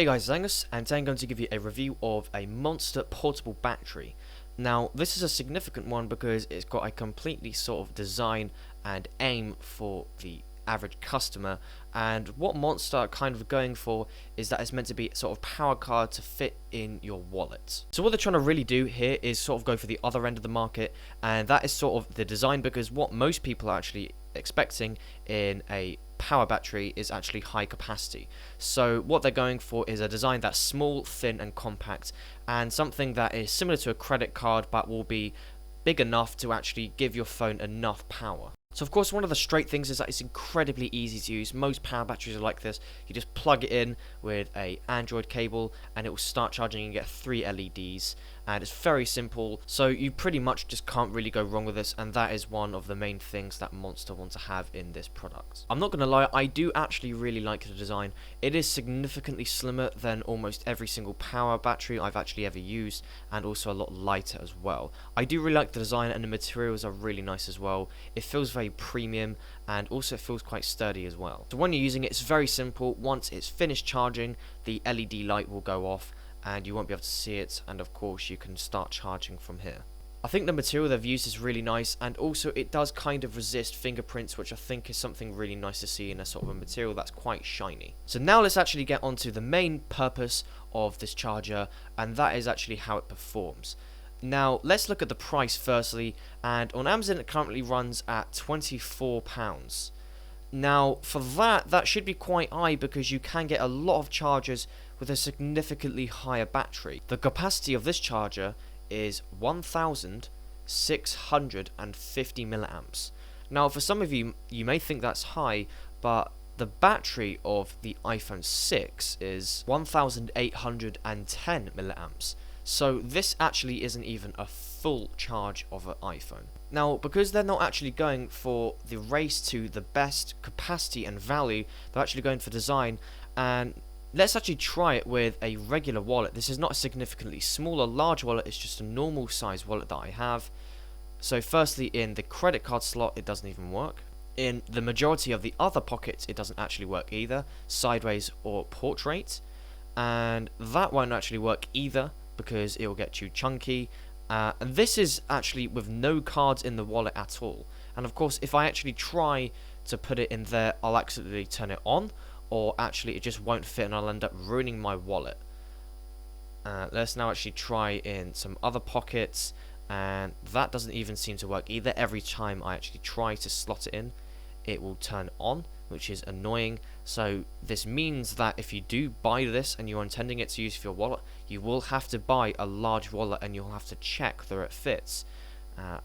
Hey guys, it's Angus, and today I'm going to give you a review of a Monster portable battery. Now, this is a significant one because it's got a completely sort of design and aim for the average customer, and what Monster are kind of going for is that it's meant to be sort of PowerCard to fit in your wallet. So what they're trying to really do here is sort of go for the other end of the market, and that is sort of the design, because what most people are actually expecting in a power battery is actually high capacity. So what they're going for is a design that's small, thin and compact, and something that is similar to a credit card but will be big enough to actually give your phone enough power. So of course, one of the straight things is that it's incredibly easy to use. Most power batteries are like this. You just plug it in with a Android cable and it will start charging and get 3 LEDs, and it's very simple, so you pretty much just can't really go wrong with this, and that is one of the main things that Monster want to have in this product. I'm not gonna lie, I do actually really like the design. It is significantly slimmer than almost every single power battery I've actually ever used, and also a lot lighter as well. I do really like the design, and the materials are really nice as well. It feels very premium, and also it feels quite sturdy as well. So when you're using it, it's very simple. Once it's finished charging, the LED light will go off and you won't be able to see it, and of course you can start charging from here. I think the material they've used is really nice, and also it does kind of resist fingerprints, which I think is something really nice to see in a sort of a material that's quite shiny. So now let's actually get onto the main purpose of this charger, and that is actually how it performs. Now, let's look at the price firstly, and on Amazon it currently runs at £24. Now, for that should be quite high, because you can get a lot of chargers with a significantly higher battery. The capacity of this charger is 1,650 milliamps. Now, for some of you, you may think that's high, but the battery of the iPhone 6 is 1,810 milliamps. So this actually isn't even a full charge of an iPhone. Now, because they're not actually going for the race to the best capacity and value, they're actually going for design. And let's actually try it with a regular wallet. This is not a significantly small or large wallet, it's just a normal size wallet that I have. So firstly, in the credit card slot, it doesn't even work. In the majority of the other pockets, it doesn't actually work either, sideways or portrait. And that won't actually work either, because it will get too chunky. And this is actually with no cards in the wallet at all. And of course, if I actually try to put it in there, I'll accidentally turn it on, or actually it just won't fit and I'll end up ruining my wallet. Let's now actually try in some other pockets, and that doesn't even seem to work either. Every time I actually try to slot it in, it will turn on, which is annoying. So this means that if you do buy this and you're intending it to use for your wallet, you will have to buy a large wallet, and you'll have to check that it fits.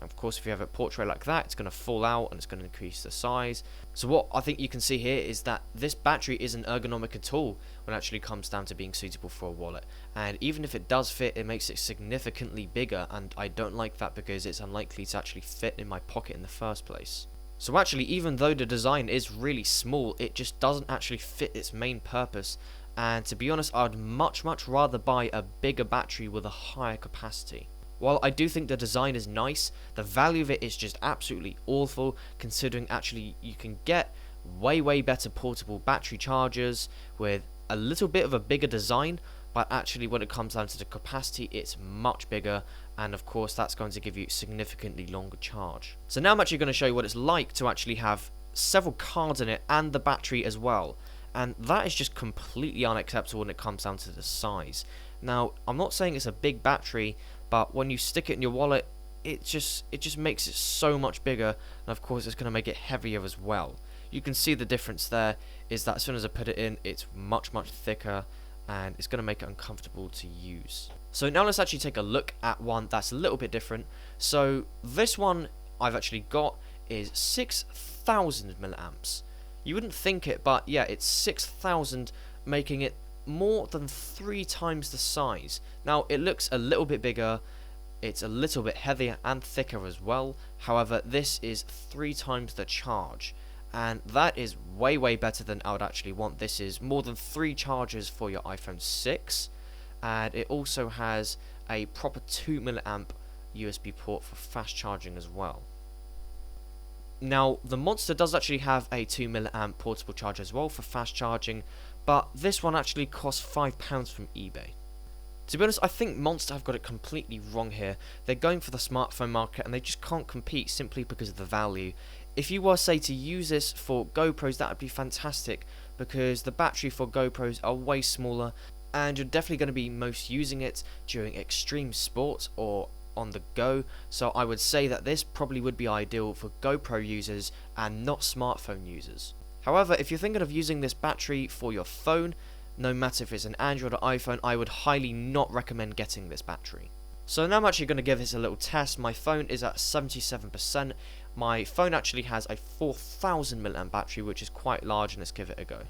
Of course, if you have a portrait like that, it's going to fall out and it's going to increase the size. So what I think you can see here is that this battery isn't ergonomic at all when it actually comes down to being suitable for a wallet. And even if it does fit, it makes it significantly bigger, and I don't like that because it's unlikely to actually fit in my pocket in the first place. So actually, even though the design is really small, it just doesn't actually fit its main purpose. And to be honest, I'd much rather buy a bigger battery with a higher capacity. While I do think the design is nice, the value of it is just absolutely awful, considering actually you can get way better portable battery chargers with a little bit of a bigger design, but actually when it comes down to the capacity, it's much bigger, and of course that's going to give you significantly longer charge. So now I'm actually going to show you what it's like to actually have several cards in it and the battery as well, and that is just completely unacceptable when it comes down to the size. Now, I'm not saying it's a big battery, but when you stick it in your wallet, it just makes it so much bigger, and of course it's going to make it heavier as well. You can see the difference there, is that as soon as I put it in, it's much thicker, and it's going to make it uncomfortable to use. So now let's actually take a look at one that's a little bit different. So this one I've actually got is 6,000 milliamps. You wouldn't think it, but yeah, it's 6,000, making it more than 3 times the size. Now, it looks a little bit bigger, it's a little bit heavier and thicker as well. However, this is 3 times the charge, and that is way better than I would actually want. This is more than 3 chargers for your iPhone 6, and it also has a proper 2 milliamp USB port for fast charging as well. Now, the Monster does actually have a 2 milliamp portable charger as well for fast charging, but this one actually costs £5 from eBay. To be honest, I think Monster have got it completely wrong here. They're going for the smartphone market and they just can't compete simply because of the value. If you were, say, to use this for GoPros, that would be fantastic because the battery for GoPros are way smaller and you're definitely going to be most using it during extreme sport or on the go. So I would say that this probably would be ideal for GoPro users and not smartphone users. However, if you're thinking of using this battery for your phone, no matter if it's an Android or iPhone, I would highly not recommend getting this battery. So now I'm actually going to give this a little test. My phone is at 77%. My phone actually has a 4000 mAh battery, which is quite large, and let's give it a go.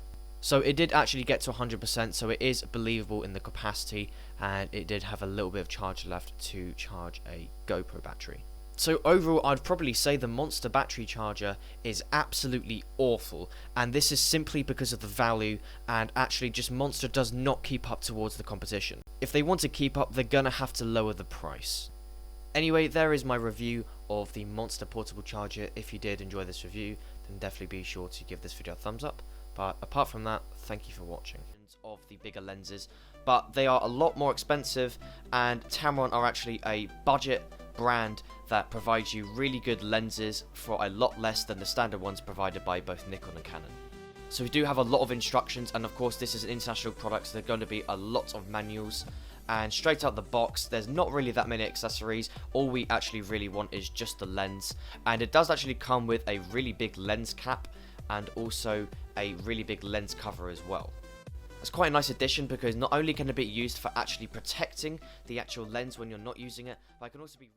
So it did actually get to 100%, so it is believable in the capacity, and it did have a little bit of charge left to charge a GoPro battery. So overall, I'd probably say the Monster battery charger is absolutely awful, and this is simply because of the value, and actually just Monster does not keep up towards the competition. If they want to keep up, they're gonna have to lower the price. Anyway, there is my review of the Monster portable charger. If you did enjoy this review, then definitely be sure to give this video a thumbs up. But apart from that, thank you for watching. Of the bigger lenses, but they are a lot more expensive, and Tamron are actually a budget brand that provides you really good lenses for a lot less than the standard ones provided by both Nikon and Canon. So we do have a lot of instructions, and of course this is an international product, so there are going to be a lot of manuals, and straight out the box there's not really that many accessories. All we actually really want is just the lens, and it does actually come with a really big lens cap and also a really big lens cover as well. It's quite a nice addition because not only can it be used for actually protecting the actual lens when you're not using it, but it can also be